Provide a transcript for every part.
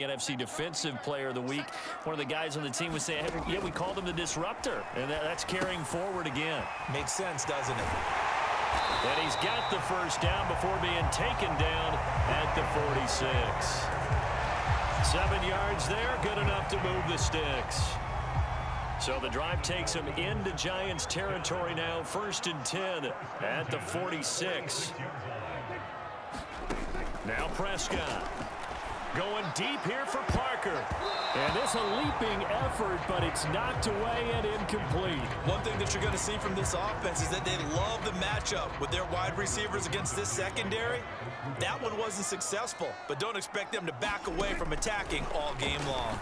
NFC Defensive Player of the Week. One of the guys on the team was saying, hey, yeah, we called him the disruptor, and that's carrying forward again. Makes sense, doesn't it? And he's got the first down before being taken down at the 46. 7 yards there, good enough to move the sticks. So the drive takes him into Giants territory now, 1st and 10 at the 46. Now Prescott. Going deep here for Parker. And this a leaping effort, but it's knocked away and incomplete. One thing that you're going to see from this offense is that they love the matchup with their wide receivers against this secondary. That one wasn't successful, but don't expect them to back away from attacking all game long.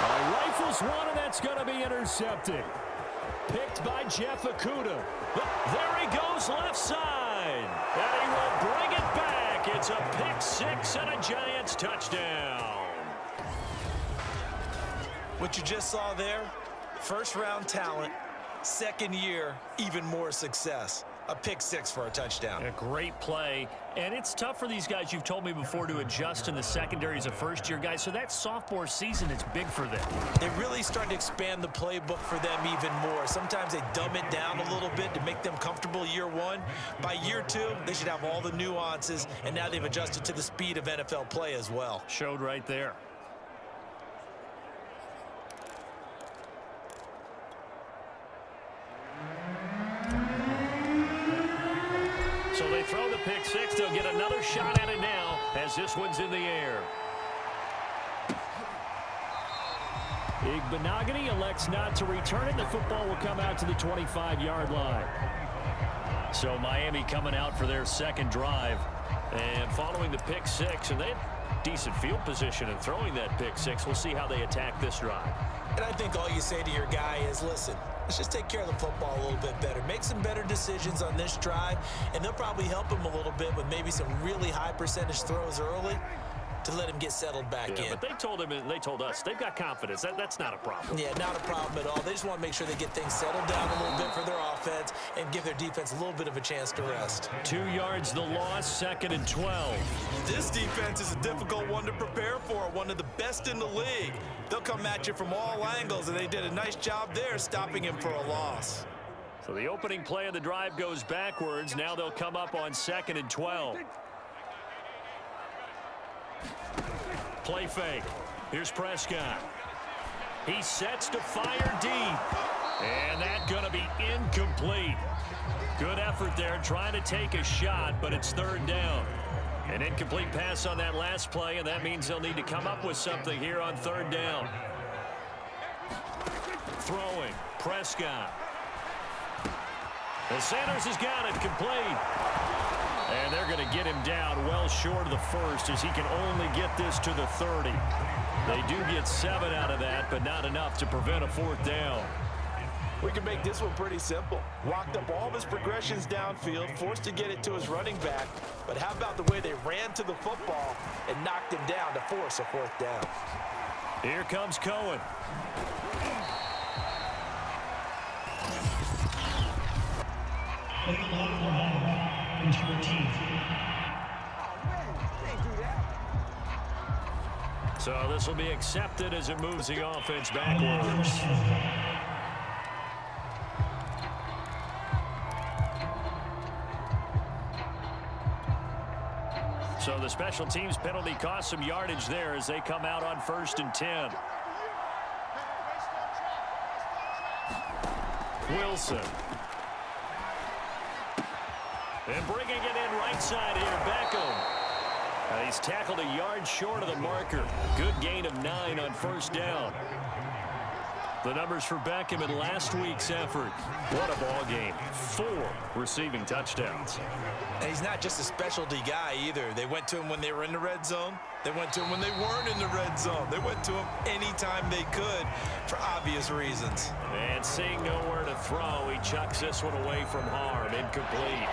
Rifles one, and that's going to be intercepted. Picked by Jeff Okudah. There he goes left side. And he will bring it back. It's a pick six and a Giants touchdown. What you just saw there, first-round talent, second year, even more success. A pick six for a touchdown. A great play. And it's tough for these guys, you've told me before, to adjust in the secondary as a first-year guy. So that sophomore season is big for them. They really started to expand the playbook for them even more. Sometimes they dumb it down a little bit to make them comfortable year one. By year two, they should have all the nuances, and now they've adjusted to the speed of NFL play as well. Showed right there. So they throw the pick six. They'll get another shot at it now as this one's in the air. Igbenogany elects not to return it. The football will come out to the 25-yard line. So Miami coming out for their second drive. And following the pick six, and they had decent field position in throwing that pick six. We'll see how they attack this drive. And I think all you say to your guy is, listen, let's just take care of the football a little bit better. Make some better decisions on this drive, and they'll probably help him a little bit with maybe some really high percentage throws early to let him get settled back in. But they told him, and they told us, they've got confidence. That's not a problem. Yeah, not a problem at all. They just want to make sure they get things settled down a little bit for their offense and give their defense a little bit of a chance to rest. 2 yards the loss, 2nd and 12. This defense is a difficult one to prepare for, one of the best in the league. They'll come at you from all angles, and they did a nice job there stopping him for a loss. So the opening play of the drive goes backwards. Now they'll come up on 2nd and 12. Play fake. Here's Prescott. He sets to fire deep. And that's going to be incomplete. Good effort there trying to take a shot, but it's 3rd down. An incomplete pass on that last play, and that means they'll need to come up with something here on 3rd down. Throwing. Prescott. And Sanders has got it complete. And they're going to get him down well short of the first as he can only get this to the 30. They do get 7 out of that, but not enough to prevent a 4th down. We can make this one pretty simple. Walked up all of his progressions downfield, forced to get it to his running back. But how about the way they ran to the football and knocked him down to force a 4th down? Here comes Cohen. So this will be accepted as it moves the offense backwards. So the special teams penalty cost some yardage there as they come out on 1st and 10. Wilson. And bringing it in right side here, Beckham. He's tackled a yard short of the marker. Good gain of 9 on 1st down. The numbers for Beckham in last week's effort. What a ball game. 4 receiving touchdowns. And he's not just a specialty guy either. They went to him when they were in the red zone. They went to him when they weren't in the red zone. They went to him anytime they could for obvious reasons. And seeing nowhere to throw, he chucks this one away from harm. Incomplete.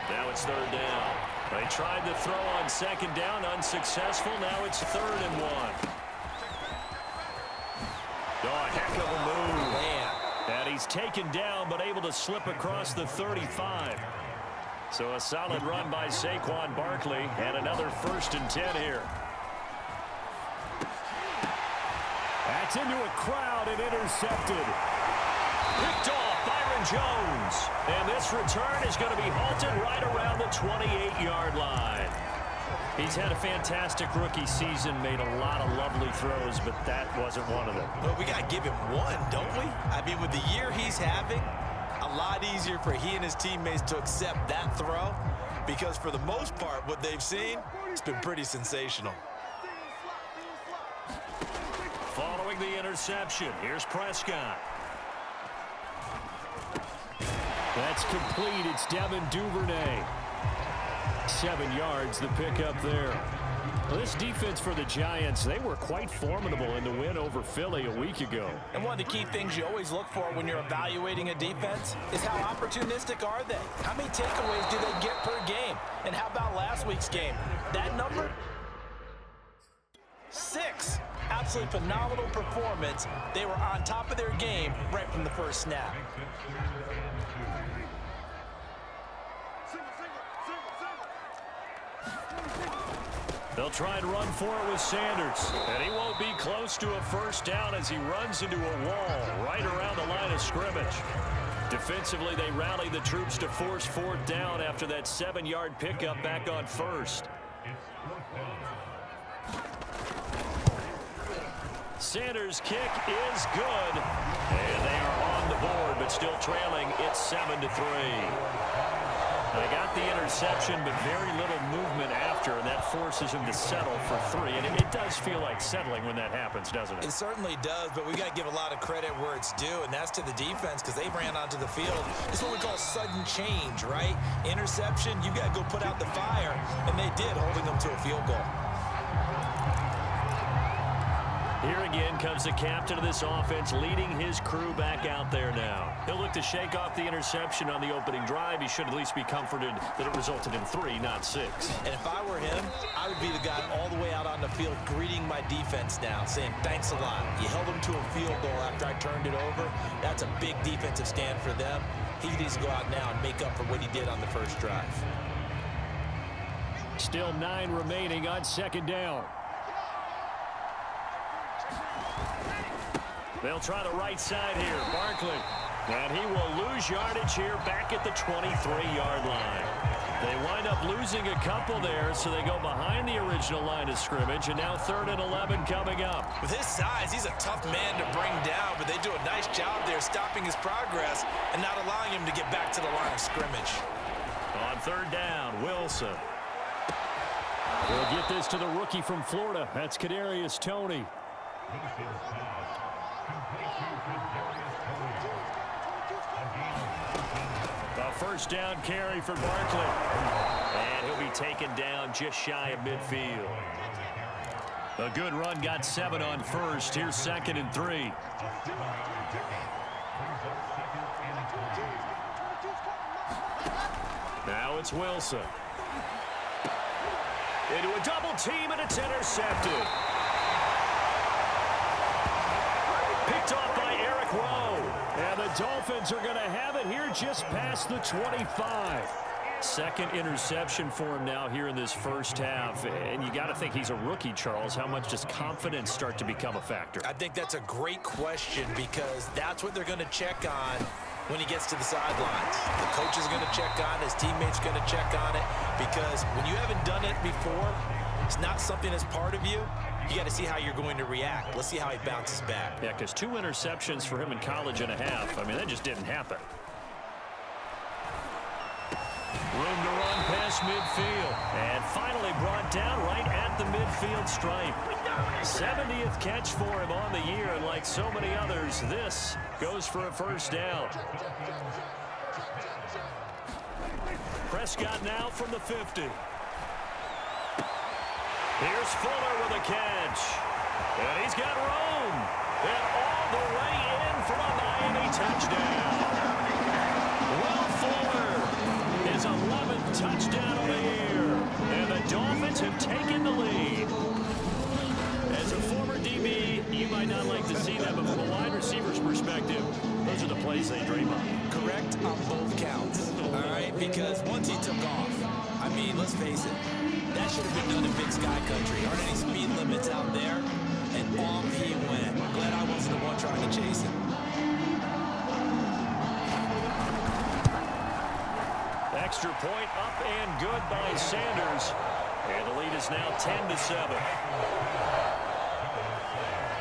Now it's 3rd down. They tried to throw on 2nd down, unsuccessful. Now it's 3rd and 1. Oh, a heck of a move. Man. And he's taken down, but able to slip across the 35. So a solid run by Saquon Barkley, and another 1st and 10 here. gets into a crowd and intercepted. Picked off Byron Jones. And this return is going to be halted right around the 28-yard line. He's had a fantastic rookie season, made a lot of lovely throws, but that wasn't one of them. Well, we got to give him one, don't we? I mean, with the year he's having, a lot easier for he and his teammates to accept that throw because for the most part, what they've seen, it's been pretty sensational. Following the interception, here's Prescott. That's complete. It's Devin Duvernay. 7 yards, the pickup there. Well, this defense for the Giants, they were quite formidable in the win over Philly a week ago. And one of the key things you always look for when you're evaluating a defense is how opportunistic are they? How many takeaways do they get per game? And how about last week's game? That number? 6. Absolutely phenomenal performance. They were on top of their game right from the first snap. They'll try and run for it with Sanders. And he won't be close to a first down as he runs into a wall right around the line of scrimmage. Defensively, they rally the troops to force 4th down after that 7-yard pickup back on first. Sanders' kick is good. And they are on the board, but still trailing. It's 7-3. They got the interception, but very little movement after, and that forces him to settle for 3. And it does feel like settling when that happens, doesn't it? It certainly does, but we got to give a lot of credit where it's due, and that's to the defense because they ran onto the field. It's what we call sudden change, right? Interception, you got to go put out the fire, and they did, holding them to a field goal. Here again comes the captain of this offense, leading his crew back out there now. He'll look to shake off the interception on the opening drive. He should at least be comforted that it resulted in 3, not 6. And if I were him, I would be the guy all the way out on the field greeting my defense now, saying, thanks a lot. You held them to a field goal after I turned it over. That's a big defensive stand for them. He needs to go out now and make up for what he did on the first drive. Still 9 remaining on 2nd down. They'll try the right side here. Barkley. And he will lose yardage here back at the 23-yard line. They wind up losing a couple there, so they go behind the original line of scrimmage, and now 3rd and 11 coming up. With his size, he's a tough man to bring down, but they do a nice job there stopping his progress and not allowing him to get back to the line of scrimmage. On 3rd down, Wilson. We'll get this to the rookie from Florida. That's Kadarius Toney. A first down carry for Barkley. And he'll be taken down just shy of midfield. A good run, got 7 on first. Here's 2nd and 3. Now it's Wilson. Into a double team, and it's intercepted. Picked off by Eric Rowe. And the Dolphins are going to have it here just past the 25. 2nd interception for him now here in this first half. And you got to think he's a rookie, Charles. How much does confidence start to become a factor? I think that's a great question because that's what they're going to check on when he gets to the sidelines. The coach is going to check on it. His teammates are going to check on it because when you haven't done it before, it's not something that's part of you. You got to see how you're going to react. Let's see how he bounces back. Yeah, because 2 interceptions for him in college and a half. I mean, that just didn't happen. Room to run past midfield. And finally brought down right at the midfield stripe. 70th catch for him on the year, and like so many others, this goes for a first down. Prescott now from the 50. Here's Fuller with a catch. And he's got room. And all the way in for a Miami touchdown. Will Fuller, his 11th touchdown of the year. And the Dolphins have taken the lead. As a former DB, you might not like to see that, but from a wide receiver's perspective, those are the plays they dream of. Correct on both counts, all right? Because once he took off, I mean, let's face it, that should have been done in Big Sky Country. Aren't any speed limits out there? And off he went. Glad I Extra point up and good by Sanders. And the lead is now 10-7.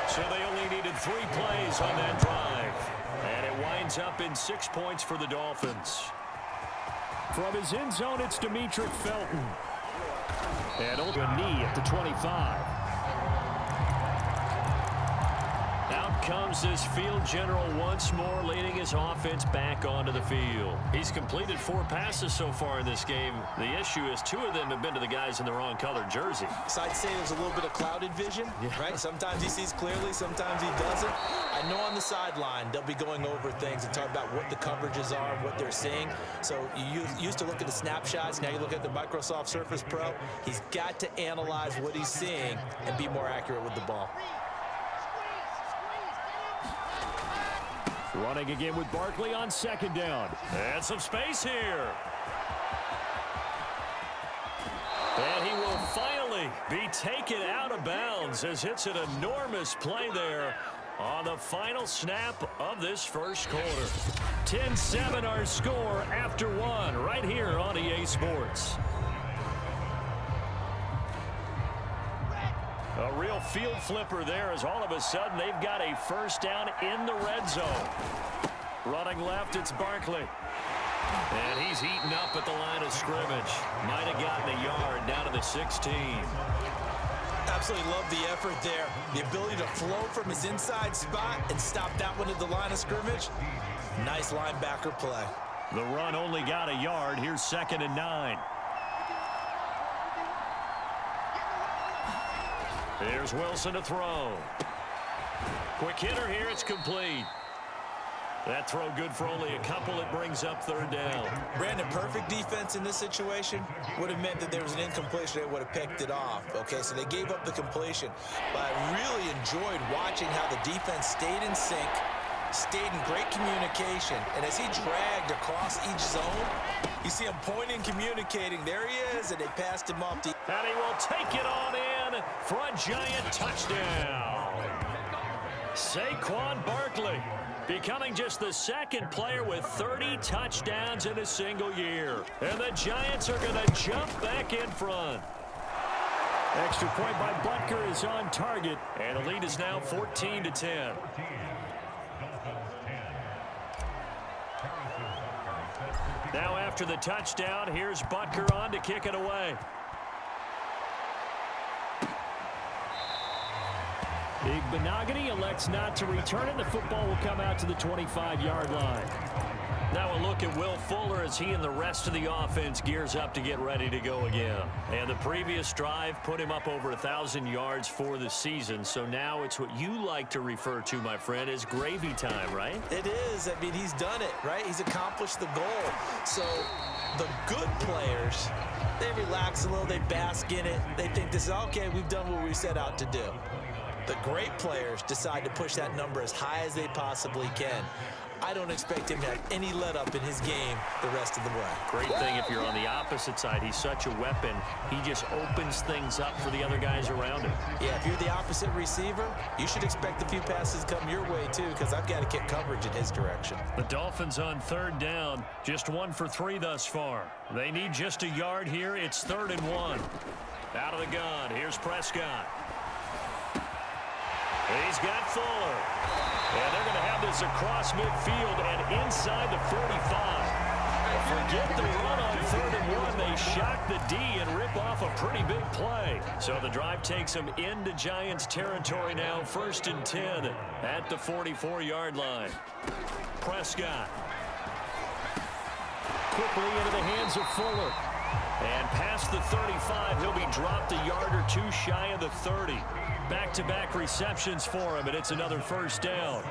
So they only needed 3 plays on that drive. And it winds up in 6 points for the Dolphins. From his end zone, it's Demetric Felton. And over a knee at the 25. Out comes this field general once more, leading his offense back onto the field. He's completed 4 passes so far in this game. The issue is 2 of them have been to the guys in the wrong colored jersey. So I'd say there's a little bit of clouded vision, right? Sometimes he sees clearly, sometimes he doesn't. I know on the sideline they'll be going over things and talk about what the coverages are and what they're seeing. So you used to look at the snapshots. Now you look at the Microsoft Surface Pro. He's got to analyze what he's seeing and be more accurate with the ball. Running again with Barkley on 2nd down. And some space here. And he will finally be taken out of bounds as it's an enormous play there on the final snap of this first quarter. 10-7 our score after 1 right here on EA Sports. A real field flipper there as all of a sudden they've got a first down in the red zone. Running left, it's Barkley. And he's eaten up at the line of scrimmage. Might have gotten a yard down to the 16. Absolutely love the effort there. The ability to flow from his inside spot and stop that one at the line of scrimmage. Nice linebacker play. The run only got a yard. Here's 2nd and 9. Here's Wilson to throw. Quick hitter here. It's complete. That throw good for only a couple. It brings up 3rd down. Brandon, perfect defense in this situation would have meant that there was an incompletion. They would have picked it off. Okay, so they gave up the completion. But I really enjoyed watching how the defense stayed in sync, stayed in great communication. And as he dragged across each zone, you see him pointing, communicating. There he is, and they passed him off. And he will take it on in for a giant touchdown. Saquon Barkley becoming just the 2nd player with 30 touchdowns in a single year. And the Giants are going to jump back in front. Extra point by Butker is on target. And the lead is now 14-10. Now after the touchdown, here's Butker on to kick it away. Igbenogany elects not to return it. The football will come out to the 25-yard line. Now a look at Will Fuller as he and the rest of the offense gears up to get ready to go again. And the previous drive put him up over 1,000 yards for the season. So now it's what you like to refer to, my friend, as gravy time, right? It is. I mean, he's done it, right? He's accomplished the goal. So the good players, they relax a little. They bask in it. They think this is, okay, we've done what we set out to do. The great players decide to push that number as high as they possibly can. I don't expect him to have any let-up in his game the rest of the way. Great thing if you're on the opposite side. He's such a weapon. He just opens things up for the other guys around him. Yeah, if you're the opposite receiver, you should expect a few passes to come your way, too, because I've got to get coverage in his direction. The Dolphins on 3rd down. Just 1 for 3 thus far. They need just a yard here. It's 3rd and 1. Out of the gun. Here's Prescott. He's got Fuller. And they're going to have this across midfield and inside the 45. Forget the run on 3rd and 1. They shock the D and rip off a pretty big play. So the drive takes them into Giants territory now. 1st and 10 at the 44-yard line. Prescott. Quickly into the hands of Fuller. And past the 35, he'll be dropped a yard or 2 shy of the 30. Back-to-back receptions for him, and it's another 1st down.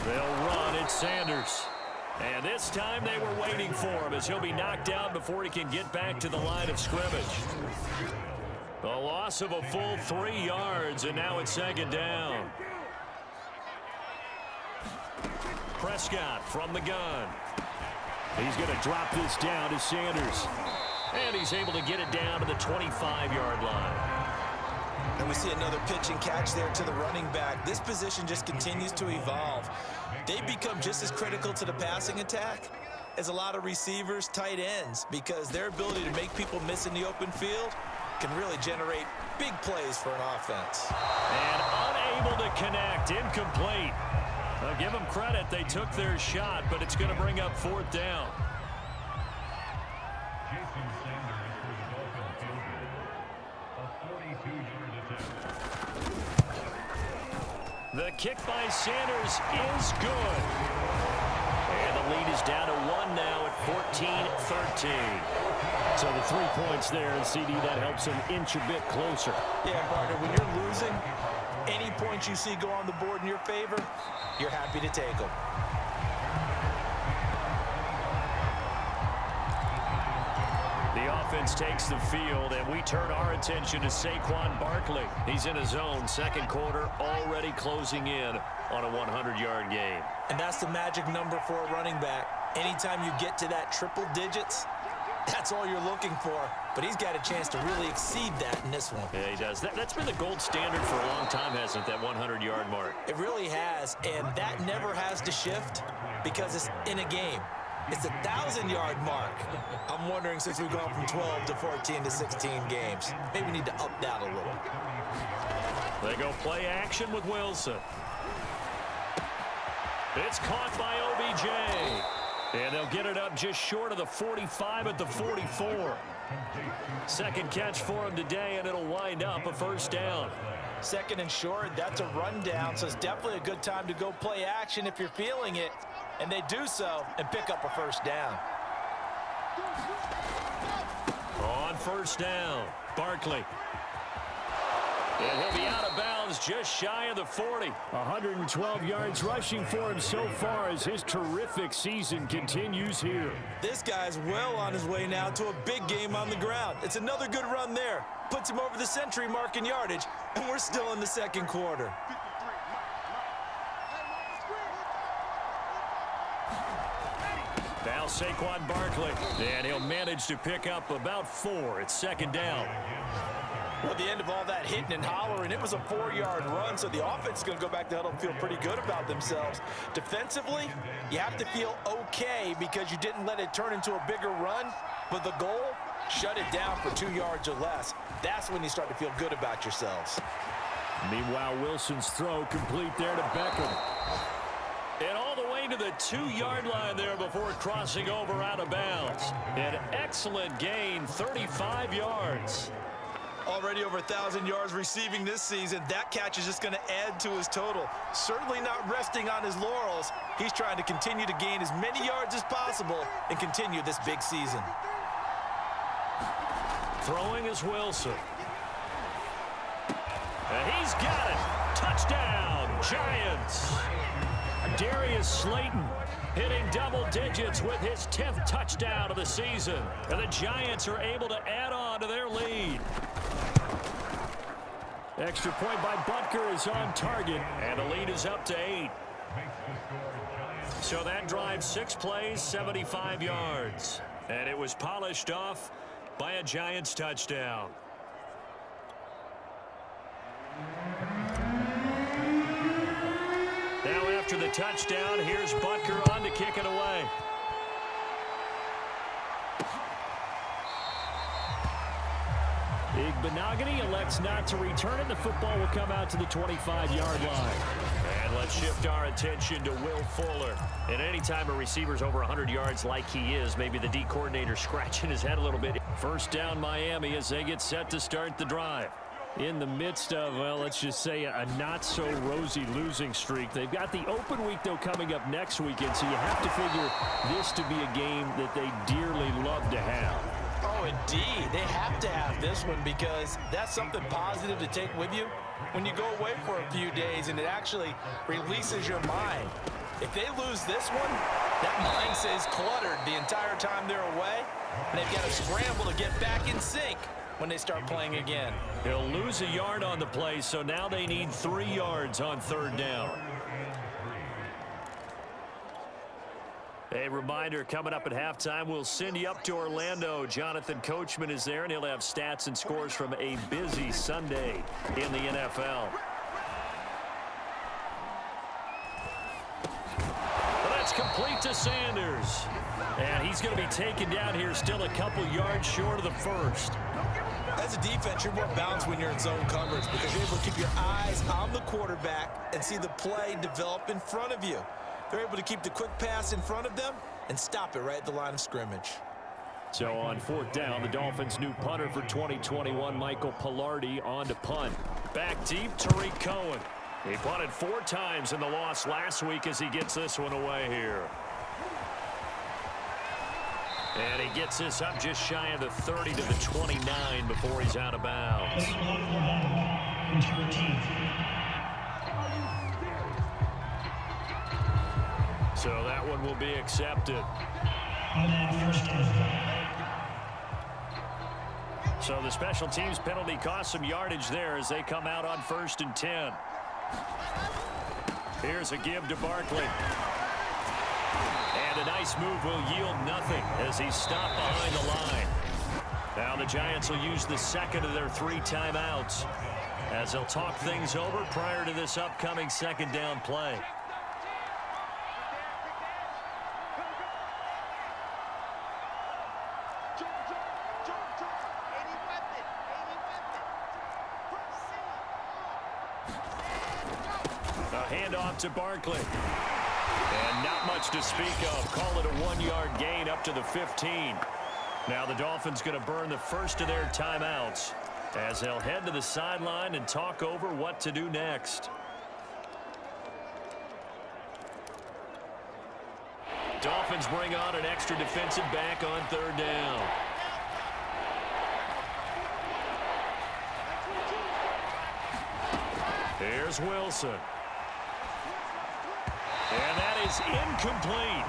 They'll run. It's Sanders. And this time they were waiting for him as he'll be knocked down before he can get back to the line of scrimmage. A loss of a full 3 yards, and now it's 2nd down. Prescott from the gun. He's going to drop this down to Sanders. And he's able to get it down to the 25-yard line. And we see another pitch and catch there to the running back. This position just continues to evolve. They become just as critical to the passing attack is a lot of receivers, tight ends, because their ability to make people miss in the open field can really generate big plays for an offense. And unable to connect, incomplete. I'll give them credit, they took their shot, but it's going to bring up fourth down. The kick by Sanders is good. And the lead is down to 1 now at 14-13. So the 3 points there, and CD, that helps them inch a bit closer. Yeah, partner, when you're losing, any points you see go on the board in your favor, you're happy to take them. The offense takes the field, and we turn our attention to Saquon Barkley. He's in his zone, second quarter, already closing in on a 100-yard game. And that's the magic number for a running back. Anytime you get to that triple digits, that's all you're looking for. But he's got a chance to really exceed that in this one. Yeah, he does. That's been the gold standard for a long time, hasn't it, that 100-yard mark? It really has, and that never has to shift because it's in a game. It's a 1,000-yard mark. I'm wondering, since we've gone from 12 to 14 to 16 games, maybe we need to up that a little. They go play action with Wilson. It's caught by OBJ. And they'll get it up just short of the 45 at the 44. Second catch for him today, and it'll wind up a first down. Second and short, that's a rundown, so it's definitely a good time to go play action if you're feeling it. And they do so and pick up a first down. On first down, Barkley. And he'll be out of bounds just shy of the 40. 112 yards rushing for him so far as his terrific season continues here. This guy's well on his way now to a big game on the ground. It's another good run there. Puts him over the century mark in yardage, and we're still in the second quarter. Now Saquon Barkley, and he'll manage to pick up about 4. It's second down. Well, at the end of all that hitting and hollering, it was a 4-yard run, so the offense is going to go back to huddle and feel pretty good about themselves. Defensively, you have to feel okay because you didn't let it turn into a bigger run, but the goal, shut it down for 2 yards or less. That's when you start to feel good about yourselves. Meanwhile, Wilson's throw complete there to Beckham. And all the way to the 2-yard line there before crossing over out of bounds. An excellent gain, 35 yards. Already over 1,000 yards receiving this season. That catch is just going to add to his total. Certainly not resting on his laurels. He's trying to continue to gain as many yards as possible and continue this big season. Throwing is Wilson. And he's got it. Touchdown, Giants. Darius Slayton hitting double digits with his 10th touchdown of the season. And the Giants are able to add on to their lead. Extra point by Butker is on target, and the lead is up to 8. So that drive, 6 plays, 75 yards. And it was polished off by a Giants touchdown. Now after the touchdown, here's Butker on to kick it away. Igbenogany elects not to return it. The football will come out to the 25-yard line. And let's shift our attention to Will Fuller. And anytime a receiver's over 100 yards like he is, maybe the D coordinator scratching his head a little bit. First down Miami as they get set to start the drive. In the midst of, well, let's just say a not-so-rosy losing streak. They've got the open week, though, coming up next weekend, so you have to figure this to be a game that they dearly love to have. Oh, indeed. They have to have this one because that's something positive to take with you when you go away for a few days, and it actually releases your mind. If they lose this one, that mind stays cluttered the entire time they're away, and they've got to scramble to get back in sync when they start playing again. He'll lose a yard on the play, so now they need 3 yards on third down. A reminder, coming up at halftime, we'll send you up to Orlando. Jonathan Coachman is there, and he'll have stats and scores from a busy Sunday in the NFL. But That's complete to Sanders. And he's going to be taken down here still a couple yards short of the first. As a defense, you're more balanced when you're in zone coverage because you're able to keep your eyes on the quarterback and see the play develop in front of you. They're able to keep the quick pass in front of them and stop it right at the line of scrimmage. So on fourth down, the Dolphins' new punter for 2021, Michael Pilardi, on to punt. Back deep, Tariq Cohen. He punted 4 times in the loss last week as he gets this one away here. And he gets this up just shy of the 30 to the 29 before he's out of bounds. So that one will be accepted. So the special teams penalty cost some yardage there as they come out on 1st and 10. Here's a give to Barkley. And a nice move will yield nothing as he's stopped behind the line. Now the Giants will use the second of their 3 timeouts as they'll talk things over prior to this upcoming second down play. Handoff to Barkley. And not much to speak of. Call it a 1-yard gain up to the 15. Now the Dolphins going to burn the first of their timeouts as they'll head to the sideline and talk over what to do next. Dolphins bring on an extra defensive back on 3rd down. Here's Wilson. And that is incomplete.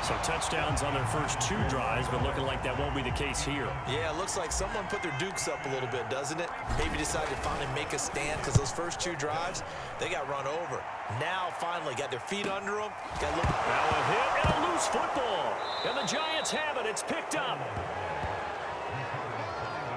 So touchdowns on their first 2 drives, but looking like that won't be the case here. Yeah, it looks like someone put their dukes up a little bit, doesn't it? Maybe decided to finally make a stand because those first 2 drives, they got run over. Now, finally, got their feet under them. Now a hit and a loose football. And the Giants have it. It's picked up.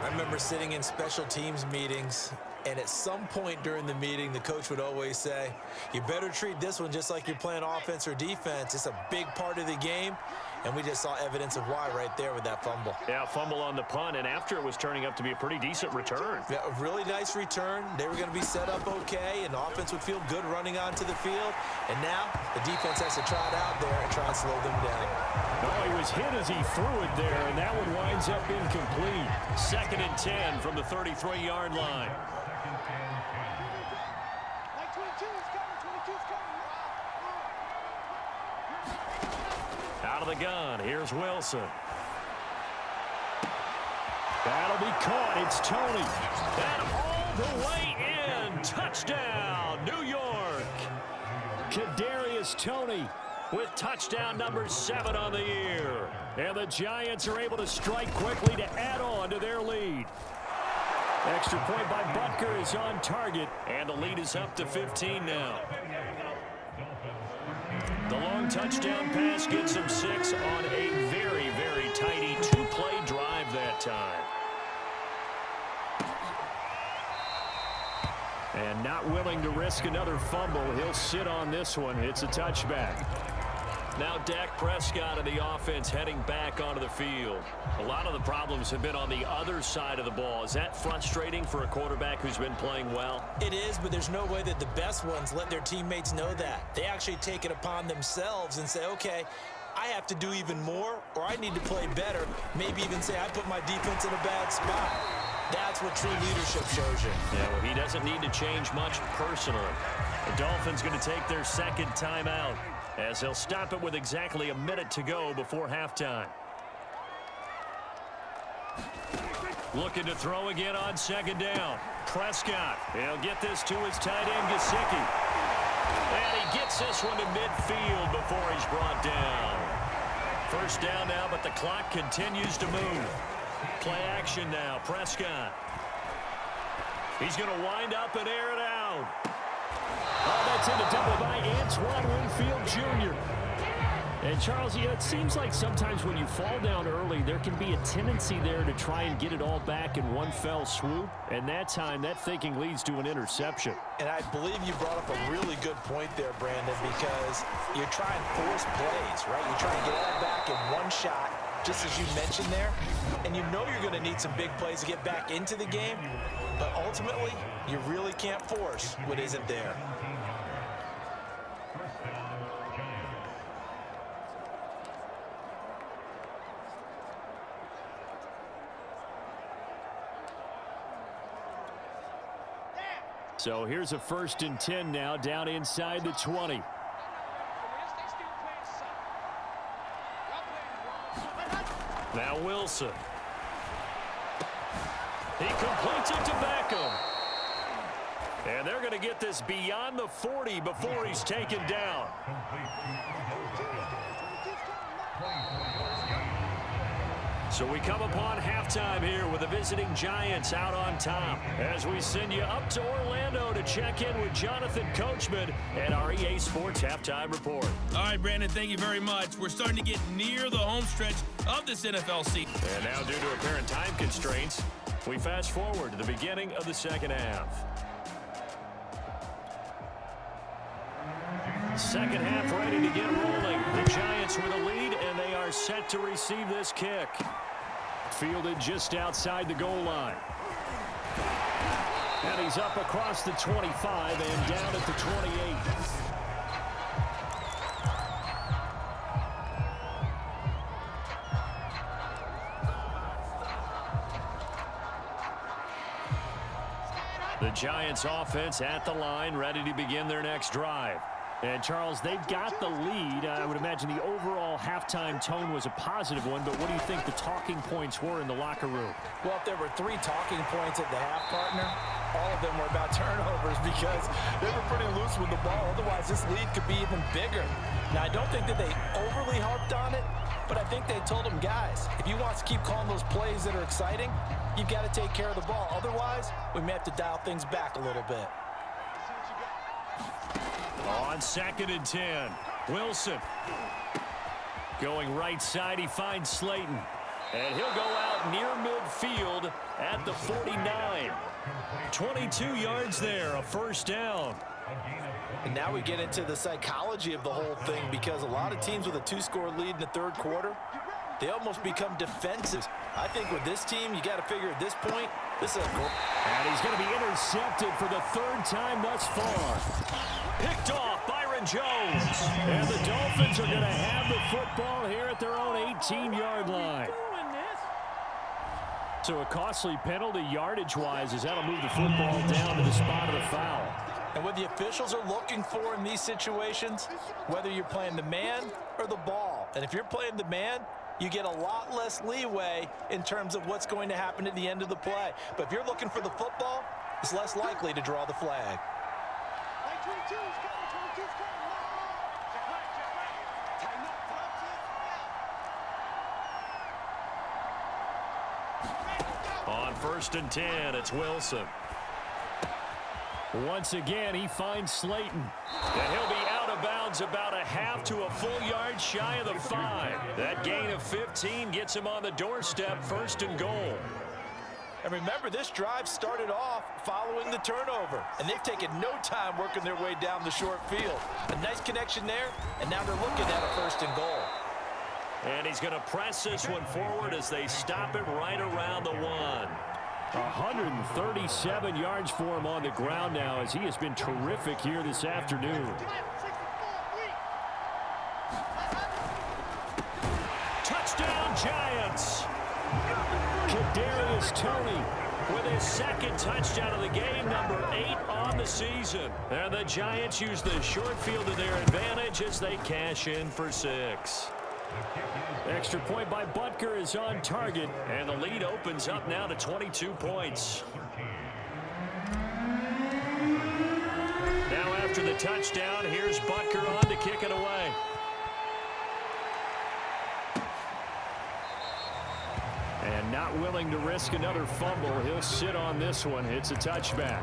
I remember sitting in special teams meetings, and at some point during the meeting, the coach would always say, you better treat this one just like you're playing offense or defense. It's a big part of the game, and we just saw evidence of why right there with that fumble. Yeah, fumble on the punt, and after it was turning up to be a pretty decent return. Yeah, a really nice return. They were going to be set up okay, and the offense would feel good running onto the field. And now the defense has to try it out there and try and slow them down. Oh, he was hit as he threw it there, and that one winds up incomplete. 2nd and 10 from the 33-yard line. Out of the gun, here's Wilson. That'll be caught. It's Tony. And all the way in. Touchdown, New York. Kadarius Toney with touchdown number 7 on the year. And the Giants are able to strike quickly to add on to their lead. Extra point by Butker is on target, and the lead is up to 15 now. The long touchdown pass gets him 6 on a very, very tidy 2-play drive that time. And not willing to risk another fumble, he'll sit on this one. It's a touchback. Now Dak Prescott and the offense heading back onto the field. A lot of the problems have been on the other side of the ball. Is that frustrating for a quarterback who's been playing well? It is, but there's no way that the best ones let their teammates know that. They actually take it upon themselves and say, okay, I have to do even more, or I need to play better. Maybe even say I put my defense in a bad spot. That's what true leadership shows you. Yeah, well, he doesn't need to change much personally. The Dolphins going to take their 2nd timeout, as they'll stop it with exactly a minute to go before halftime. Looking to throw again on 2nd down. Prescott, he'll get this to his tight end, Gesicki. And he gets this one to midfield before he's brought down. 1st down now, but the clock continues to move. Play action now, Prescott. He's going to wind up and air it out. Oh, that's into double by Antoine Winfield Jr. And, Charles, it seems like sometimes when you fall down early, there can be a tendency there to try and get it all back in one fell swoop. And that time, that thinking leads to an interception. And I believe you brought up a really good point there, Brandon, because you're trying to force plays, right? You're trying to get it all back in one shot, just as you mentioned there. And you know you're going to need some big plays to get back into the game. But ultimately, you really can't force what isn't there. So here's a 1st and 10 now, down inside the 20. Now Wilson. He completes it to Beckham. And they're going to get this beyond the 40 before he's taken down. So we come upon halftime here with the visiting Giants out on top as we send you up to Orlando to check in with Jonathan Coachman and our EA Sports Halftime Report. All right, Brandon, thank you very much. We're starting to get near the home stretch of this NFL season. And now, due to apparent time constraints, we fast forward to the beginning of the second half. Second half ready to get rolling. The Giants with a lead, and they are set to receive this kick. Fielded just outside the goal line. And he's up across the 25 and down at the 28. The Giants offense at the line, ready to begin their next drive. And, Charles, they've got the lead. I would imagine the overall halftime tone was a positive one, but what do you think the talking points were in the locker room? Well, if there were 3 talking points at the half, partner, all of them were about turnovers because they were pretty loose with the ball. Otherwise, this lead could be even bigger. Now, I don't think that they overly harped on it, but I think they told them, guys, if you want to keep calling those plays that are exciting, you've got to take care of the ball. Otherwise, we may have to dial things back a little bit. On 2nd and 10, Wilson. Going right side, he finds Slayton. And he'll go out near midfield at the 49. 22 yards there, a 1st down. And now we get into the psychology of the whole thing because a lot of teams with a 2-score lead in the 3rd quarter, they almost become defensive. I think with this team, you got to figure at this point, this is a goal. And he's going to be intercepted for the 3rd time thus far. Picked off Byron Jones. And the Dolphins are going to have the football here at their own 18-yard line. So a costly penalty yardage-wise as that'll move the football down to the spot of the foul. And what the officials are looking for in these situations, whether you're playing the man or the ball. And if you're playing the man, you get a lot less leeway in terms of what's going to happen at the end of the play. But if you're looking for the football, it's less likely to draw the flag. On 1st and 10, it's Wilson. Once again, he finds Slayton. And he'll be out of bounds about a half to a full yard shy of the 5. That gain of 15 gets him on the doorstep, 1st and goal. And remember, this drive started off following the turnover. And they've taken no time working their way down the short field. A nice connection there, and now they're looking at a 1st and goal. And he's going to press this one forward as they stop it right around the 1. 137 yards for him on the ground now as he has been terrific here this afternoon. Touchdown, Giants! Kadarius Toney with his 2nd touchdown of the game, number 8 on the season. And the Giants use the short field to their advantage as they cash in for 6. Extra point by Butker is on target, and the lead opens up now to 22 points. Now after the touchdown, here's Butker on to kick it away. And not willing to risk another fumble, he'll sit on this one. It's a touchback.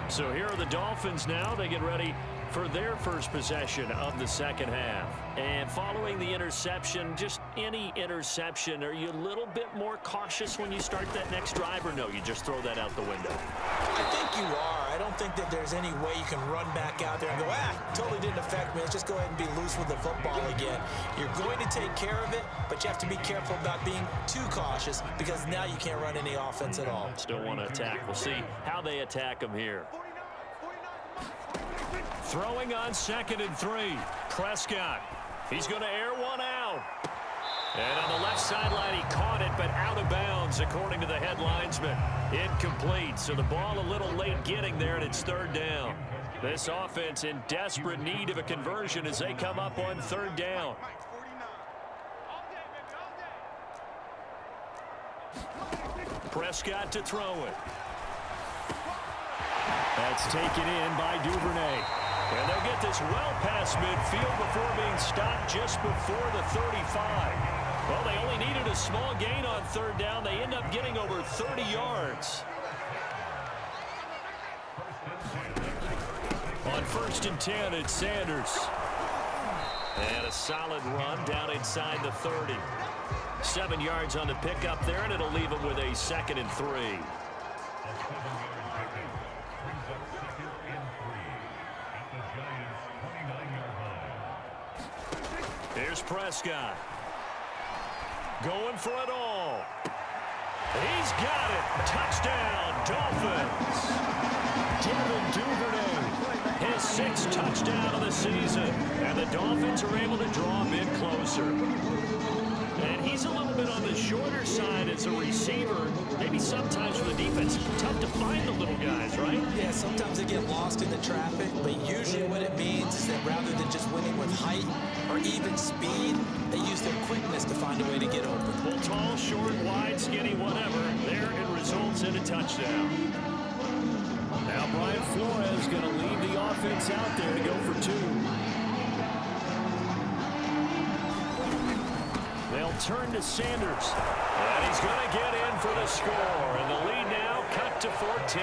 So here are the Dolphins now. They get ready for their first possession of the second half. And following the interception, just any interception, are you a little bit more cautious when you start that next drive, or no, you just throw that out the window? I think you are. I don't think that there's any way you can run back out there and go, totally didn't affect me. Let's just go ahead and be loose with the football again. You're going to take care of it, but you have to be careful about being too cautious because now you can't run any offense at all. Still want to attack. We'll see how they attack him here. Throwing on 2nd and 3. Prescott. He's going to air one out. And on the left sideline, he caught it, but out of bounds, according to the head linesman. Incomplete, so the ball a little late getting there, and it's 3rd down. This offense in desperate need of a conversion as they come up on 3rd down. Prescott to throw it. That's taken in by Duvernay. And they'll get this well past midfield before being stopped just before the 35. Well, they only needed a small gain on 3rd down. They end up getting over 30 yards. On 1st and 10, it's Sanders. And a solid run down inside the 30. 7 yards on the pickup there, and it'll leave him with a 2nd and 3. Here's Prescott. Going for it all. He's got it. Touchdown, Dolphins. Devin Duvernay, his 6th touchdown of the season. And the Dolphins are able to draw a bit closer. And he's a little bit on the shorter side as a receiver. Maybe sometimes for the defense, tough to find the little guys, right? Yeah, sometimes they get lost in the traffic, but usually what it means is that rather than just winning with height or even speed, they use their quickness to find a way to get open. Well, tall, short, wide, skinny, whatever. There it results in a touchdown. Now Brian Flores going to lead the offense out there to go for 2. They'll turn to Sanders. And he's going to get in for the score. And the lead now cut to 14.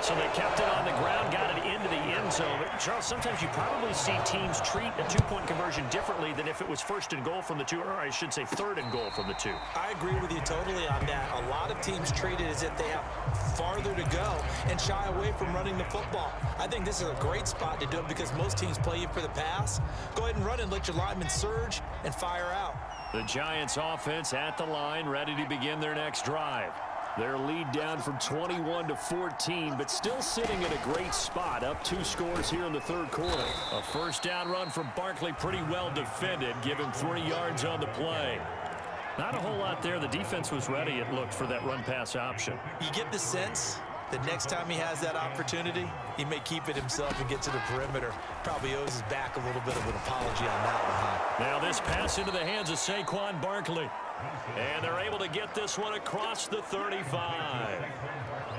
So they kept it on the ground, got it into the end zone. But Charles, sometimes you probably see teams treat a 2-point conversion differently than if it was 1st and goal from the 2, or I should say 3rd and goal from the 2. I agree with you totally on that. A lot of teams treat it as if they have farther to go and shy away from running the football. I think this is a great spot to do it because most teams play you for the pass. Go ahead and run and let your linemen surge and fire out. The Giants offense at the line, ready to begin their next drive. Their lead down from 21 to 14, but still sitting in a great spot, up 2 scores here in the 3rd quarter. A 1st down run from Barkley, pretty well defended, give him 3 yards on the play. Not a whole lot there. The defense was ready, it looked, for that run-pass option. You get the sense that next time he has that opportunity, he may keep it himself and get to the perimeter. Probably owes his back a little bit of an apology on that one, huh? Now this pass into the hands of Saquon Barkley. And they're able to get this one across the 35.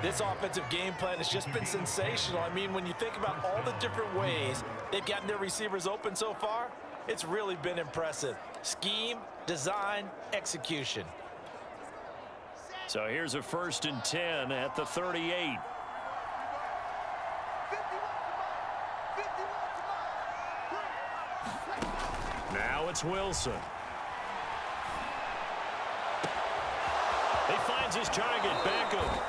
This offensive game plan has just been sensational. I mean, when you think about all the different ways they've gotten their receivers open so far, it's really been impressive. Scheme, design, execution. So here's a 1st and 10 at the 38. Now it's Wilson. He finds his target, Beckham.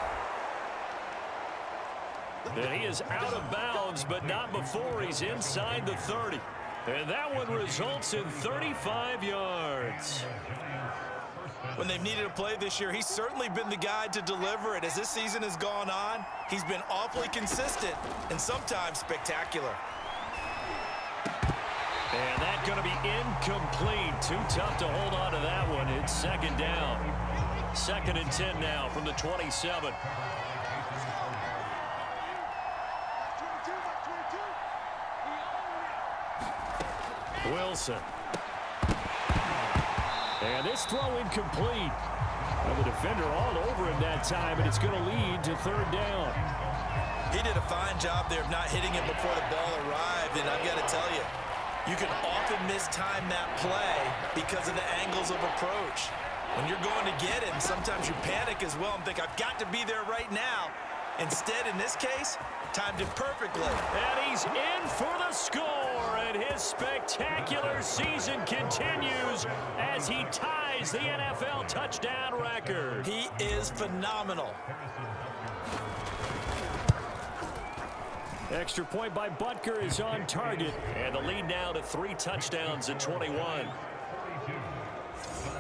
And he is out of bounds, but not before he's inside the 30. And that one results in 35 yards. When they've needed a play this year, he's certainly been the guy to deliver it. As this season has gone on, he's been awfully consistent and sometimes spectacular. And that's going to be incomplete. Too tough to hold on to that one. It's 2nd down. 2nd and 10 now from the 27. Wilson. And this throw incomplete. And the defender all over him that time, and it's going to lead to 3rd down. He did a fine job there of not hitting it before the ball arrived, and I've got to tell you, you can often mistime that play because of the angles of approach. When you're going to get it, and sometimes you panic as well and think, I've got to be there right now. Instead, in this case, timed it perfectly. And he's in for the score, and his spectacular season continues as he ties the NFL touchdown record. He is phenomenal. Extra point by Butker is on target, and the lead now to 3 touchdowns at 21.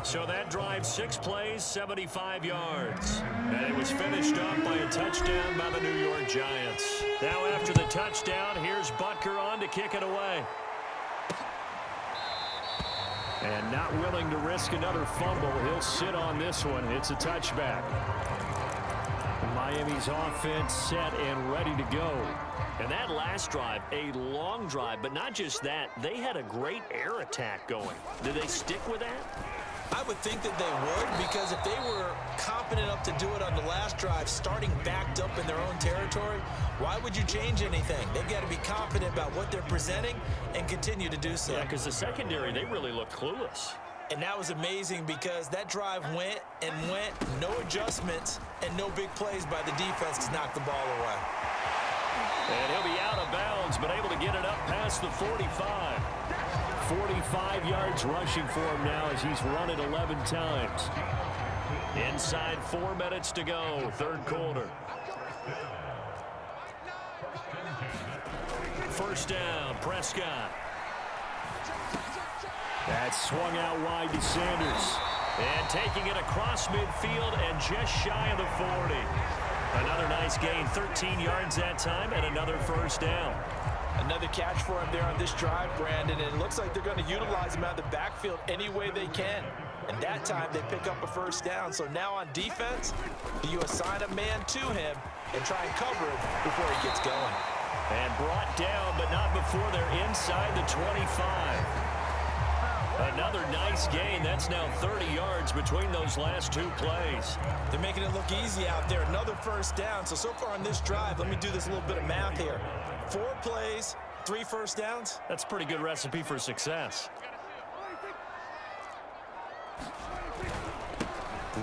So that drive, 6 plays, 75 yards. And it was finished off by a touchdown by the New York Giants. Now after the touchdown, here's Butker on to kick it away. And not willing to risk another fumble, he'll sit on this one. It's a touchback. Miami's offense set and ready to go. And that last drive, a long drive, but not just that. They had a great air attack going. Did they stick with that? I would think that they would, because if they were confident enough to do it on the last drive, starting backed up in their own territory, why would you change anything? They've got to be confident about what they're presenting and continue to do so. Yeah, because the secondary, they really looked clueless. And that was amazing because that drive went and went, no adjustments, and no big plays by the defense to knock the ball away. And he'll be out of bounds, but able to get it up past the 45. 45 yards rushing for him now as he's run it 11 times. Inside 4 minutes to go, third quarter. First down, Prescott. That's swung out wide to Sanders. And taking it across midfield and just shy of the 40. Another nice gain, 13 yards that time, and another first down. Another catch for him there on this drive, Brandon, and it looks like they're going to utilize him out of the backfield any way they can. And that time they pick up a first down. So now on defense, you assign a man to him and try and cover him before he gets going. And brought down, but not before they're inside the 25. Another nice gain. That's now 30 yards between those last 2 plays. They're making it look easy out there. Another first down. So far on this drive, let me do this little bit of math here. 4 plays, 3 first downs. That's a pretty good recipe for success.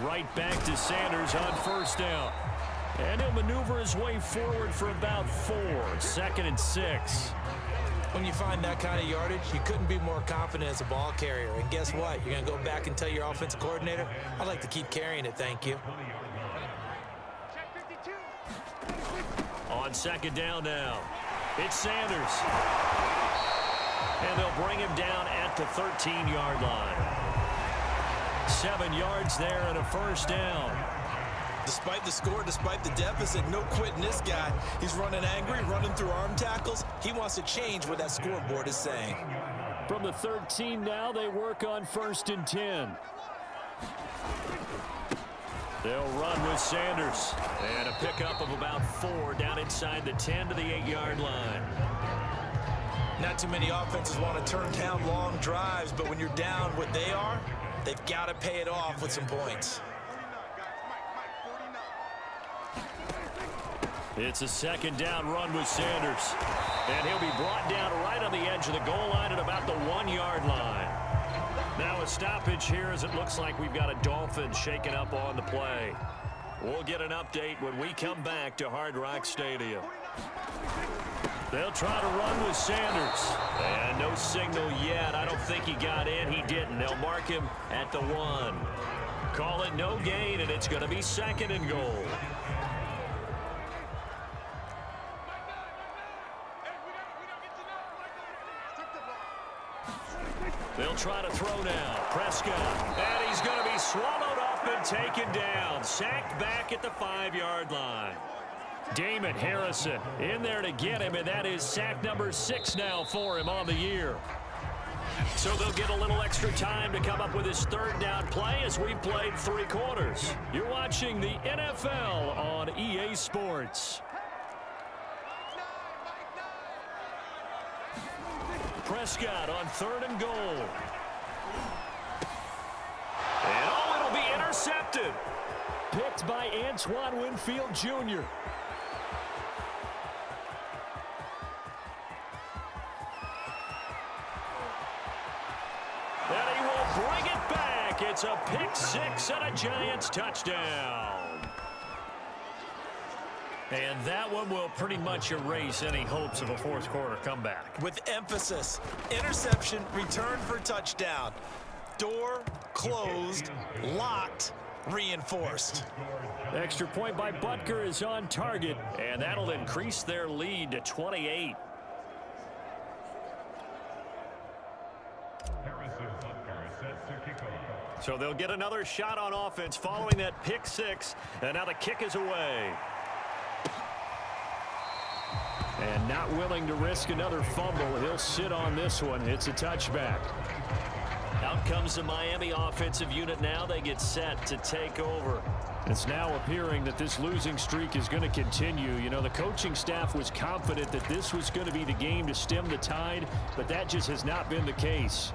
Right back to Sanders on first down. And he'll maneuver his way forward for about 4. 2nd and 6. When you find that kind of yardage, you couldn't be more confident as a ball carrier. And guess what? You're going to go back and tell your offensive coordinator, I'd like to keep carrying it, thank you. On second down now, it's Sanders. And they'll bring him down at the 13-yard line. 7 yards there and a first down. Despite the score, despite the deficit, no quitting this guy. He's running angry, running through arm tackles. He wants to change what that scoreboard is saying. From the 13 now, they work on 1st and 10. They'll run with Sanders. And a pickup of about 4 down inside the 10 to the 8-yard line. Not too many offenses want to turn down long drives, but when you're down what they are, they've got to pay it off with some points. It's a second down run with Sanders. And he'll be brought down right on the edge of the goal line at about the 1-yard line. Now a stoppage here as it looks like we've got a Dolphins shaking up on the play. We'll get an update when we come back to Hard Rock Stadium. They'll try to run with Sanders. And no signal yet. I don't think he got in. He didn't. They'll mark him at the 1. Call it no gain, and it's going to be 2nd and goal. They'll try to throw now. Prescott. And he's going to be swallowed up and taken down. Sacked back at the 5-yard line. Damon Harrison in there to get him, and that is sack number 6 now for him on the year. So they'll get a little extra time to come up with his 3rd down play as we've played 3 quarters. You're watching the NFL on EA Sports. Prescott on 3rd and goal. And it'll be intercepted. Picked by Antoine Winfield Jr. And he will bring it back. It's a pick 6 and a Giants touchdown. And that one will pretty much erase any hopes of a fourth quarter comeback. With emphasis, interception, return for touchdown. Door closed, locked, reinforced. Extra point by Butker is on target, and that'll increase their lead to 28. So they'll get another shot on offense following that pick six, and now the kick is away. And not willing to risk another fumble, he'll sit on this one. It's a touchback. Out comes the Miami offensive unit now. They get set to take over. It's now appearing that this losing streak is going to continue. You know, the coaching staff was confident that this was going to be the game to stem the tide, but that just has not been the case.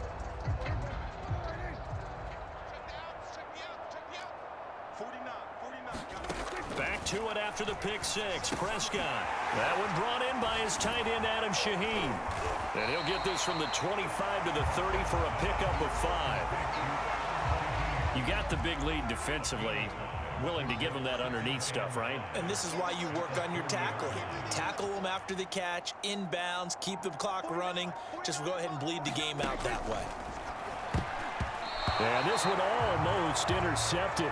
Back to it after the pick six. Prescott. That one brought in by his tight end, Adam Shaheen. And he'll get this from the 25 to the 30 for a pickup of 5. You got the big lead defensively. Willing to give them that underneath stuff, right? And this is why you work on your tackling. Tackle them after the catch, inbounds, keep the clock running. Just go ahead and bleed the game out that way. And this one almost intercepted.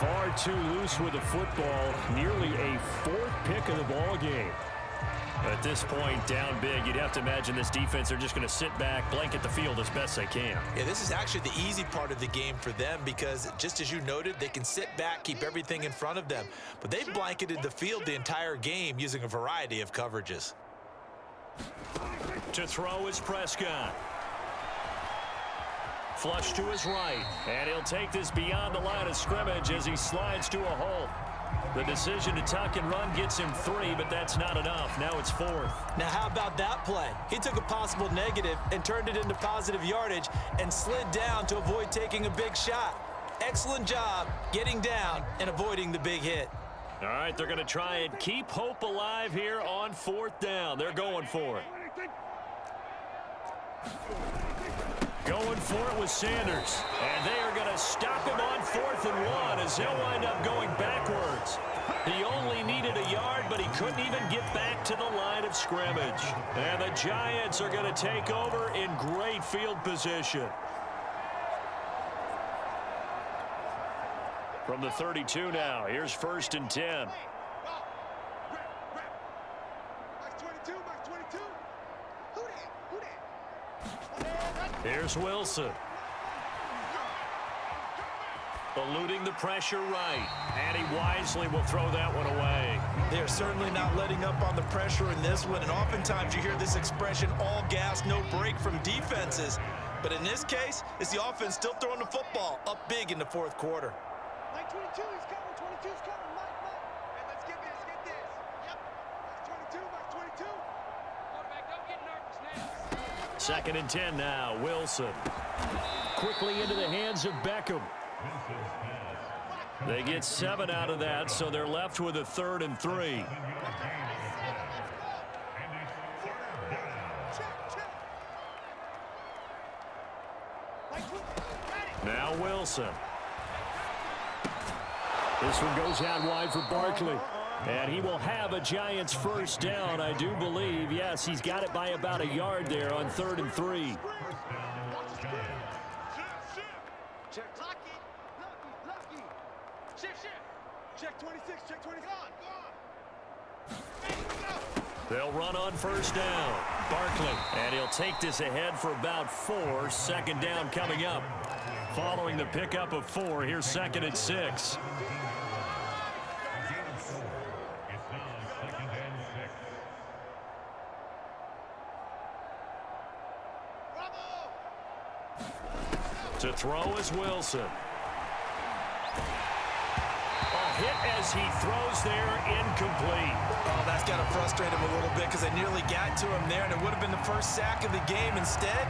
Far too loose with the football. Nearly a fourth pick of the ball game. At this point, down big, you'd have to imagine this defense are just going to sit back, blanket the field as best they can. Yeah, this is actually the easy part of the game for them because, just as you noted, they can sit back, keep everything in front of them. But they've blanketed the field the entire game using a variety of coverages. To throw is Prescott. Flush to his right, and he'll take this beyond the line of scrimmage as he slides to a hole. The decision to tuck and run gets him 3, but that's not enough. Now it's 4th. Now how about that play? He took a possible negative and turned it into positive yardage and slid down to avoid taking a big shot. Excellent job getting down and avoiding the big hit. All right, they're going to try and keep hope alive here on 4th down. They're going for it. Going for it with Sanders. And they are going to stop him on 4th and 1 as he'll wind up going backwards. He only needed a yard, but he couldn't even get back to the line of scrimmage. And the Giants are going to take over in great field position. From the 32 now, here's 1st and 10. Here's Wilson. Eluding the pressure right. And he wisely will throw that one away. They're certainly not letting up on the pressure in this one. And oftentimes you hear this expression, all gas, no break from defenses. But in this case, it's the offense still throwing the football up big in the 4th quarter. Mike 22, he's coming. 22's coming. Mike. And let's get this. Yep. Mike 22, Mike 22. Quarterback, don't get nervous now. 2nd and 10 now. Wilson. Quickly into the hands of Beckham. They get 7 out of that, so they're left with a 3rd and 3. Now Wilson. This one goes out wide for Barkley. And he will have a Giants 1st down, I do believe. Yes, he's got it by about a yard there on 3rd and 3. Check 26, check 26. They'll run on 1st down. Barkley, and he'll take this ahead for about 4. 2nd down coming up. Following the pickup of 4, here's 2nd and 6. To throw is Wilson. A hit as he throws there, incomplete. Oh, that's got to frustrate him a little bit because they nearly got to him there, and it would have been the first sack of the game. Instead,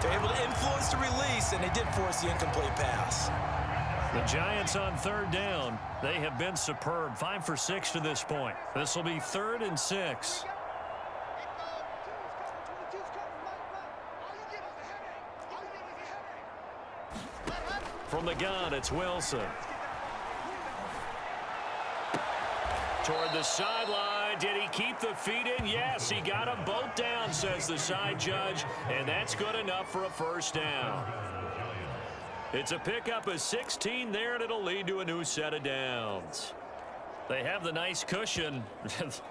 they're able to influence the release, and they did force the incomplete pass. The Giants on 3rd down. They have been superb. 5 for 6 to this point. This will be 3rd and 6. From the gun, it's Wilson. Toward the sideline. Did he keep the feet in? Yes, he got them both down, says the side judge, and that's good enough for a first down. It's a pickup of 16 there, and it'll lead to a new set of downs. They have the nice cushion.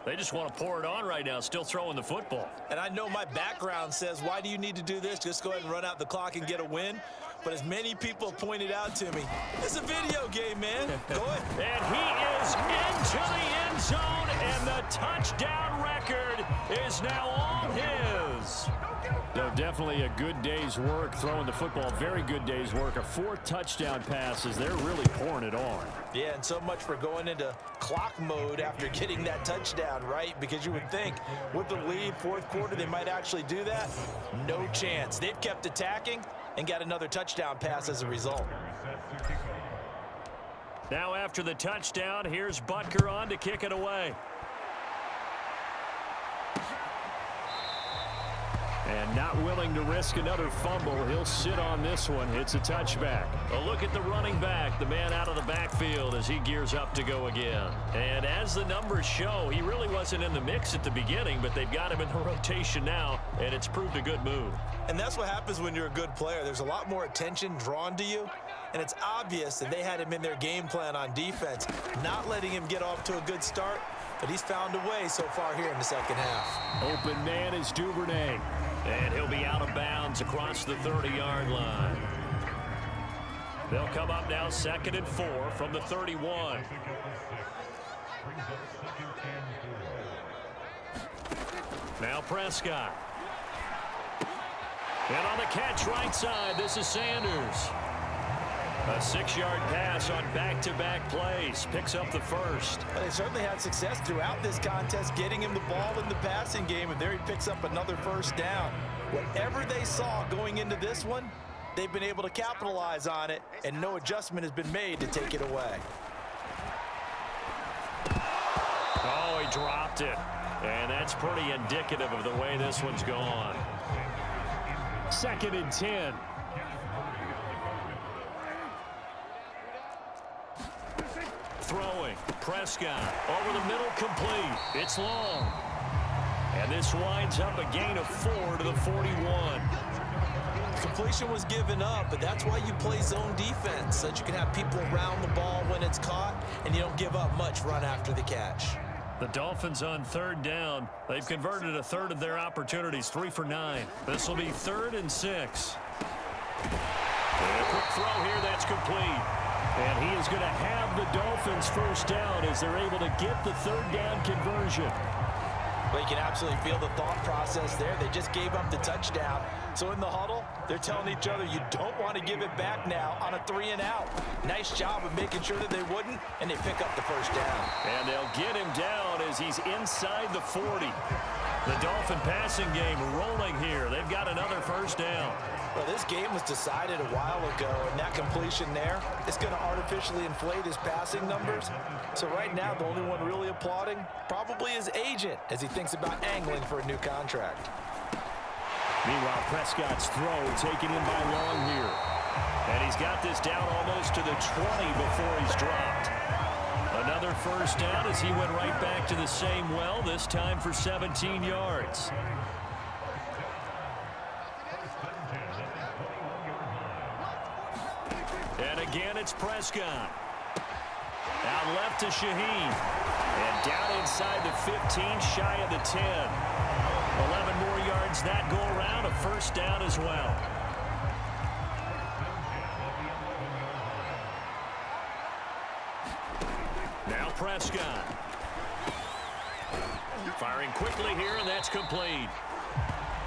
They just want to pour it on right now, still throwing the football. And I know my background says, why do you need to do this? Just go ahead and run out the clock and get a win. But as many people pointed out to me, it's a video game, man. Go ahead. And he is into the end zone, and the touchdown record is now all his. No, definitely a good day's work throwing the football. Very good day's work. A 4 touchdown passes. They're really pouring it on. Yeah, and so much for going into clock mode after getting that touchdown, right? Because you would think with the lead, fourth quarter, they might actually do that. No chance. They've kept attacking and got another touchdown pass as a result. Now after the touchdown, here's Butker on to kick it away. And not willing to risk another fumble. He'll sit on this one. It's a touchback. A look at the running back, the man out of the backfield as he gears up to go again. And as the numbers show, he really wasn't in the mix at the beginning, but they've got him in the rotation now, and it's proved a good move. And that's what happens when you're a good player. There's a lot more attention drawn to you, and it's obvious that they had him in their game plan on defense, not letting him get off to a good start, but he's found a way so far here in the second half. Open man is Duvernay. And he'll be out of bounds across the 30-yard line. They'll come up now 2nd and 4 from the 31. Now Prescott. And on the catch right side, this is Sanders. A 6-yard pass on back-to-back plays. Picks up the first. Well, they certainly had success throughout this contest, getting him the ball in the passing game, and there he picks up another first down. Whatever they saw going into this one, they've been able to capitalize on it, and no adjustment has been made to take it away. Oh, he dropped it. And that's pretty indicative of the way this one's gone. 2nd and 10. Throwing. Prescott over the middle, complete. It's long. And this winds up a gain of 4 to the 41. Completion was given up, but that's why you play zone defense, so that you can have people around the ball when it's caught, and you don't give up much run after the catch. The Dolphins on 3rd down. They've converted a third of their opportunities, 3 for 9. This will be 3rd and 6. And a quick throw here, that's complete. And he is going to have the Dolphins first down as they're able to get the 3rd down conversion. Well, you can absolutely feel the thought process there. They just gave up the touchdown. So in the huddle, they're telling each other, you don't want to give it back now on a 3-and-out. Nice job of making sure that they wouldn't, and they pick up the first down. And they'll get him down as he's inside the 40. The Dolphin passing game rolling here. They've got another first down. Well, this game was decided a while ago, and that completion there is going to artificially inflate his passing numbers. So right now, the only one really applauding probably his agent as he thinks about angling for a new contract. Meanwhile, Prescott's throw taken in by Long here. And he's got this down almost to the 20 before he's dropped. Another first down as he went right back to the same well, this time for 17 yards. And again, it's Prescott. Out left to Shaheen. And down inside the 15, shy of the 10. 11 more yards that go around, a first down as well. Now Prescott. Firing quickly here, and that's complete.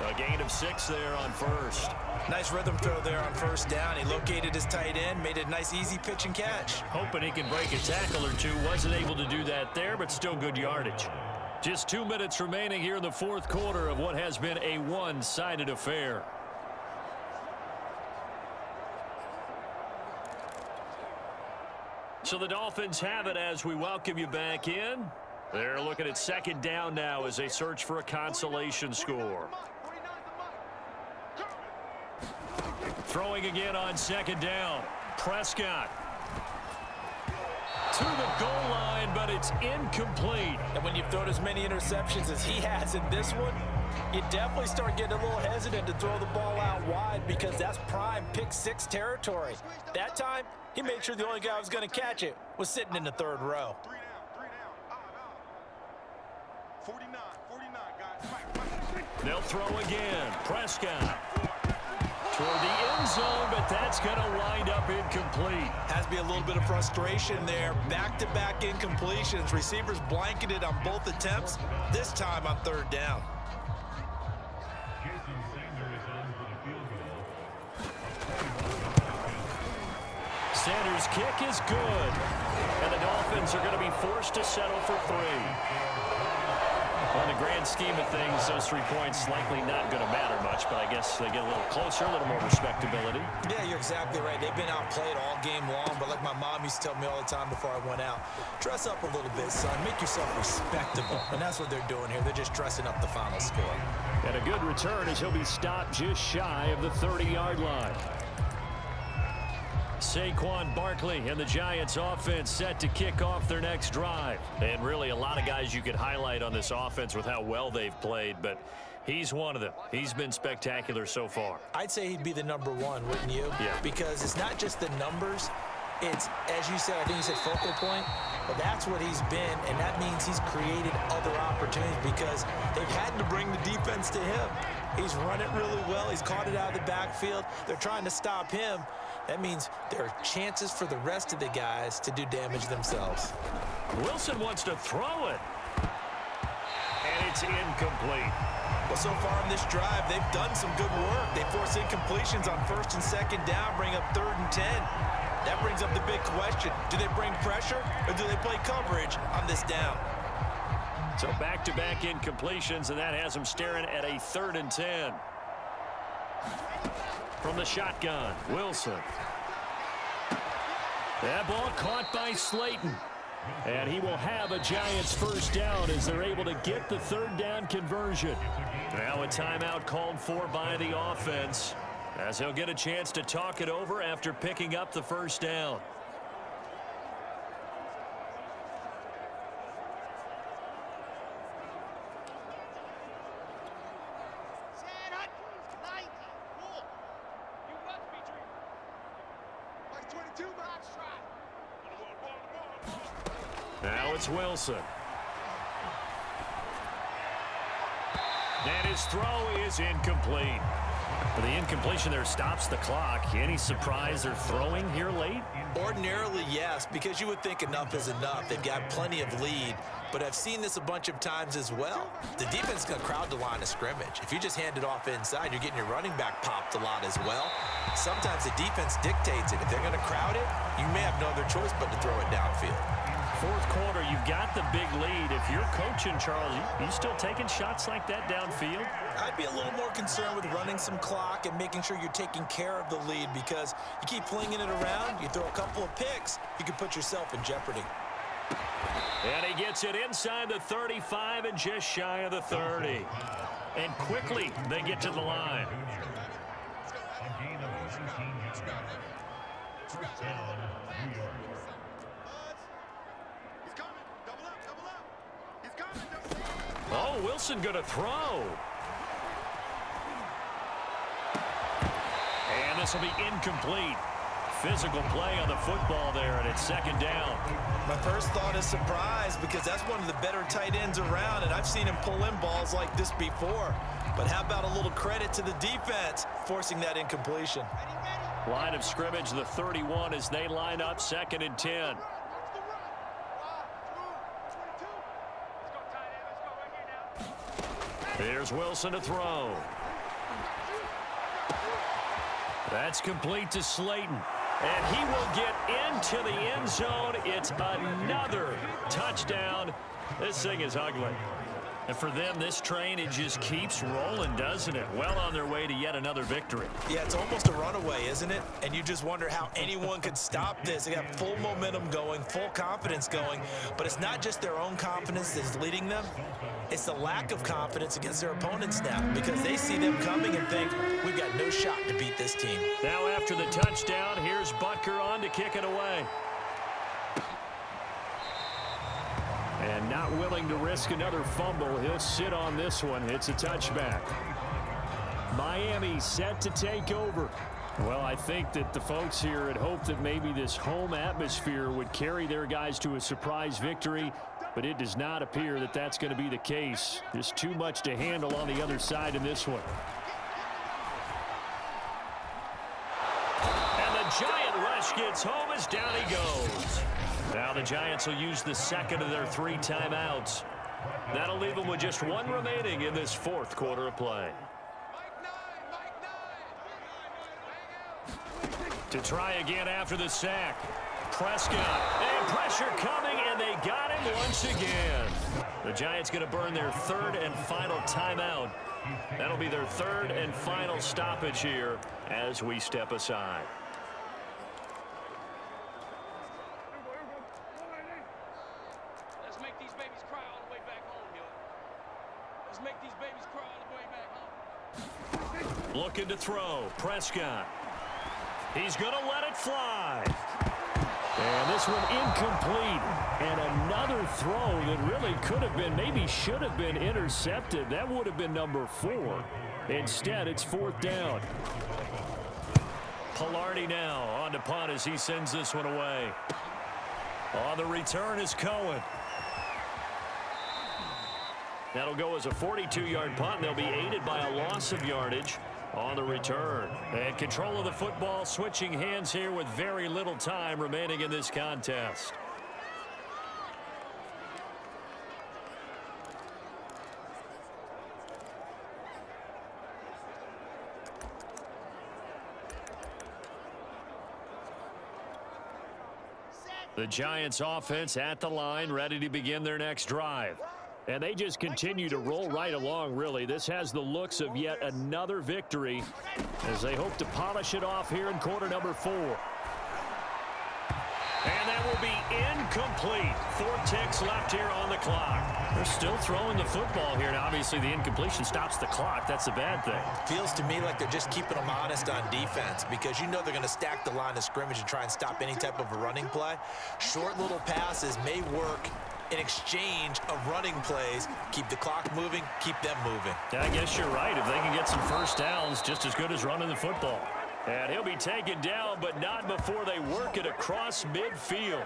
A gain of 6 there on first. Nice rhythm throw there on first down. He located his tight end, made a nice easy pitch and catch. Hoping he can break a tackle or two. Wasn't able to do that there, but still good yardage. Just 2 minutes remaining here in the fourth quarter of what has been a one-sided affair. So the Dolphins have it as we welcome you back in. They're looking at 2nd down now as they search for a consolation score. Throwing again on 2nd down. Prescott. to the goal line, but it's incomplete. And when you've thrown as many interceptions as he has in this one, you definitely start getting a little hesitant to throw the ball out wide because that's prime pick-6 territory. That time, he made sure the only guy who was going to catch it was sitting in the third row. 49, guys. They'll throw again. Prescott toward the end zone, but that's going to wind up incomplete. Has to be a little bit of frustration there. Back-to-back incompletions. Receivers blanketed on both attempts, this time on third down. Sanders' kick is good, and the Dolphins are going to be forced to settle for 3. On the grand scheme of things, those 3 points likely not going to matter much, but I guess they get a little closer, a little more respectability. Yeah, you're exactly right. They've been outplayed all game long, but like my mom used to tell me all the time before I went out, dress up a little bit, son. Make yourself respectable. And that's what they're doing here. They're just dressing up the final score. And a good return as he'll be stopped just shy of the 30-yard line. Saquon Barkley and the Giants offense set to kick off their next drive. And really a lot of guys you could highlight on this offense with how well they've played, but he's one of them. He's been spectacular so far. I'd say he'd be the #1, wouldn't you? Yeah. Because it's not just the numbers. It's, as you said, I think you said focal point. But that's what he's been, and that means he's created other opportunities because they've had to bring the defense to him. He's run it really well. He's caught it out of the backfield. They're trying to stop him. That means there are chances for the rest of the guys to do damage themselves. Wilson wants to throw it. And it's incomplete. Well, so far in this drive, they've done some good work. They force incompletions on 1st and 2nd down, bring up 3rd and 10. That brings up the big question. Do they bring pressure or do they play coverage on this down? So back-to-back incompletions, and that has them staring at a 3rd and 10. From the shotgun, Wilson. That ball caught by Slayton. And he will have a Giants first down as they're able to get the 3rd down conversion. Now a timeout called for by the offense, as he'll get a chance to talk it over after picking up the first down. Now it's Wilson. And his throw is incomplete. The incompletion there stops the clock. Any surprise they're throwing here late? Ordinarily, yes, because you would think enough is enough. They've got plenty of lead, but I've seen this a bunch of times as well. The defense is going to crowd the line of scrimmage. If you just hand it off inside, you're getting your running back popped a lot as well. Sometimes the defense dictates it. If they're going to crowd it, you may have no other choice but to throw it downfield. 4th quarter, you've got the big lead. If you're coaching, Charles, you still taking shots like that downfield? I'd be a little more concerned with running some clock and making sure you're taking care of the lead, because you keep flinging it around, you throw a couple of picks, you can put yourself in jeopardy. And he gets it inside the 35 and just shy of the 30. And quickly they get to the line. Oh, Wilson going to throw. And this will be incomplete. Physical play on the football there, and it's 2nd down. My first thought is surprise, because that's one of the better tight ends around, and I've seen him pull in balls like this before. But how about a little credit to the defense forcing that incompletion? Line of scrimmage, the 31, as they line up 2nd and 10. Here's Wilson to throw. That's complete to Slayton. And he will get into the end zone. It's another touchdown. This thing is ugly. And for them, this train, it just keeps rolling, doesn't it? Well on their way to yet another victory. Yeah, it's almost a runaway, isn't it? And you just wonder how anyone could stop this. They got full momentum going, full confidence going. But it's not just their own confidence that's leading them. It's the lack of confidence against their opponents now, because they see them coming and think, we've got no shot to beat this team. Now after the touchdown, here's Butker on to kick it away. willing to risk another fumble. He'll sit on this one. It's a touchback. Miami set to take over. Well, I think that the folks here had hoped that maybe this home atmosphere would carry their guys to a surprise victory, but it does not appear that that's going to be the case. Just too much to handle on the other side in this one. And the Giant rush gets home as down he goes. Now the Giants will use the second of their 3 timeouts. That'll leave them with just 1 remaining in this 4th quarter of play. To try again after the sack. Prescott, and pressure coming, and they got him once again. The Giants going to burn their 3rd and final timeout. That'll be their 3rd and final stoppage here as we step aside. Let's make these babies cry all the way back home, yo. Let's make these babies cry all the way back home. Looking to throw. Prescott. He's going to let it fly. And this one incomplete. And another throw that really could have been, maybe should have been intercepted. That would have been number 4. Instead, it's 4th down. Pilardi now on to punt as he sends this one away. On the return is Cohen. That'll go as a 42-yard punt. They'll be aided by a loss of yardage on the return. And control of the football switching hands here with very little time remaining in this contest. The Giants offense at the line, ready to begin their next drive. And they just continue to roll right along, really. This has the looks of yet another victory as they hope to polish it off here in quarter number 4. And that will be incomplete. 4 ticks left here on the clock. They're still throwing the football here. Now, obviously, the incompletion stops the clock. That's a bad thing. Feels to me like they're just keeping them honest on defense because you know they're going to stack the line of scrimmage and try and stop any type of a running play. Short little passes may work in exchange of running plays. Keep the clock moving, keep them moving. Yeah, I guess you're right. If they can get some first downs, just as good as running the football. And he'll be taken down, but not before they work it across midfield.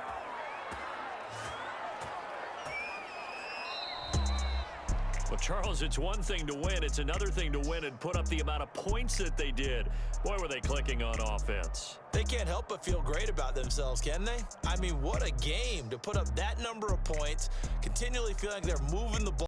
Well, Charles, it's one thing to win. It's another thing to win and put up the amount of points that they did. Boy, were they clicking on offense. They can't help but feel great about themselves, can they? I mean, what a game to put up that number of points, continually feeling like they're moving the ball.